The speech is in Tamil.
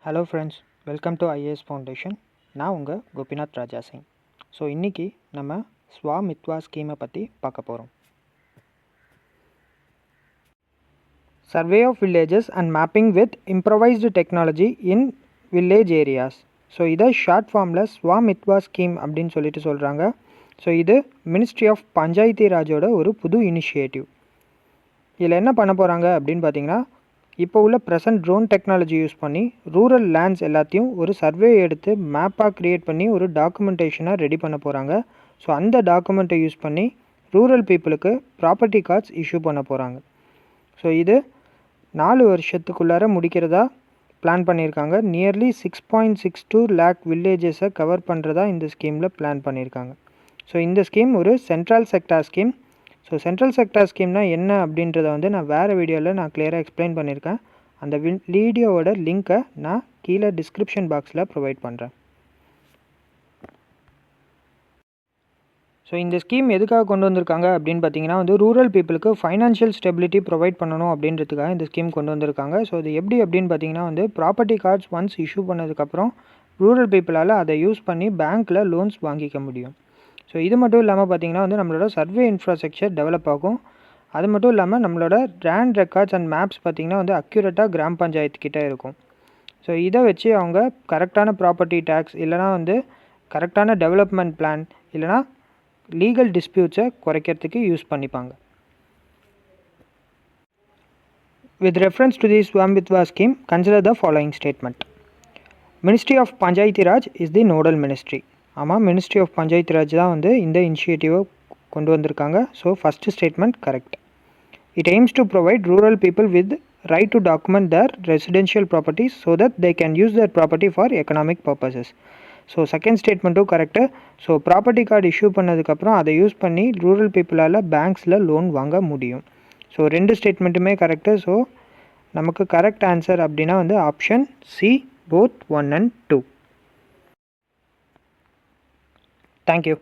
Hello friends, welcome to IAS foundation. நான் உங்கள் கோபிநாத் ராஜா சிங். ஸோ இன்றைக்கி நம்ம ஸ்வாமித்வா ஸ்கீமை பற்றி பார்க்க போகிறோம். Survey of villages and mapping with improvised technology in village areas. So இதை ஷார்ட் ஃபார்மில் ஸ்வாமித்வா ஸ்கீம் அப்படின்னு சொல்லிட்டு சொல்கிறாங்க. ஸோ இது மினிஸ்ட்ரி ஆஃப் பஞ்சாயத்தி ராஜோட ஒரு புது இனிஷியேட்டிவ். இதில் என்ன பண்ண போகிறாங்க அப்படின்னு பார்த்தீங்கன்னா, இப்போ உள்ள ப்ரெசன்ட் ட்ரோன் டெக்னாலஜி யூஸ் பண்ணி ரூரல் லேண்ட்ஸ் எல்லாத்தையும் ஒரு சர்வே எடுத்து மேப்பாக க்ரியேட் பண்ணி ஒரு டாக்குமெண்டேஷனாக ரெடி பண்ண போகிறாங்க. ஸோ அந்த டாக்குமெண்ட்டை யூஸ் பண்ணி ரூரல் பீப்புளுக்கு ப்ராப்பர்ட்டி கார்ட்ஸ் இஷ்யூ பண்ண போகிறாங்க. ஸோ இது 4 வருஷத்துக்குள்ளார முடிக்கிறதா பிளான் பண்ணியிருக்காங்க. நியர்லி 6.62 lakh வில்லேஜஸை கவர் பண்ணுறதா இந்த ஸ்கீமில் பிளான் பண்ணியிருக்காங்க. ஸோ இந்த ஸ்கீம் ஒரு central sector scheme. So central sector ஸ்கீம்னா என்ன அப்படின்றத நான் வேறு வீடியோவில் கிளியராக எக்ஸ்பிளைன் பண்ணியிருக்கேன். அந்த வீடியோவோட லிங்க்கை நான் கீழே டிஸ்கிரிப்ஷன் பாக்ஸில் ப்ரொவைட் பண்ணுறேன். ஸோ இந்த ஸ்கீம் எதுக்காக கொண்டு வந்திருக்காங்க அப்படின்னு பார்த்தீங்கன்னா, ரூரல் பீப்புளுக்கு ஃபைனான்ஷியல் ஸ்டெபிலிட்டி ப்ரொவைட் பண்ணணும் அப்படின்றதுக்காக இந்த ஸ்கீம் கொண்டு வந்திருக்காங்க. ஸோ இது எப்படி அப்படின்னு பார்த்தீங்கன்னா, ப்ராப்பர்ட்டி கார்ட்ஸ் ஒன்ஸ் இஷ்யூ பண்ணதுக்கப்புறம் ரூரல் பீப்புளால் அதை யூஸ் பண்ணி பேங்க்கில் லோன்ஸ் வாங்கிக்க முடியும். ஸோ இது மட்டும் இல்லாமல் பார்த்தீங்கன்னா, நம்மளோட சர்வே இன்ஃப்ராஸ்ட்ரக்சர் டெவலப் ஆகும். அது மட்டும் இல்லாமல் நம்மளோட லேண்ட் ரெக்கார்ட்ஸ் அண்ட் மேப்ஸ் பார்த்திங்கன்னா அக்யூரேட்டாக கிராம பஞ்சாயத்துக்கிட்ட இருக்கும். ஸோ இதை வச்சு அவங்க கரெக்டான ப்ராப்பர்ட்டி டேக்ஸ் இல்லைனா கரெக்டான டெவலப்மெண்ட் பிளான் இல்லைனா லீகல் டிஸ்பியூட்ஸை குறைக்கிறதுக்கு யூஸ் பண்ணிப்பாங்க. With reference to the Swamithwa scheme, consider the following statement. Ministry of Panchayati Raj is the nodal ministry. ஆமாம், மினிஸ்ட்ரி ஆஃப் பஞ்சாயத்து ராஜ் தான் இந்த இனிஷியேட்டிவை கொண்டு வந்திருக்காங்க. So first statement correct. It aims to provide rural people with right to document their residential properties so that they can use their property for economic purposes. So second ஸ்டேட்மெண்ட்டும் correct. So property card issue பண்ணதுக்கப்புறம் அதை யூஸ் பண்ணி ரூரல் பீப்புளால் பேங்க்ஸில் லோன் வாங்க முடியும். ஸோ 2 ஸ்டேட்மெண்ட்டுமே கரெக்டு. ஸோ நமக்கு கரெக்ட் ஆன்சர் அப்படின்னா option C, both 1 and 2. Thank you.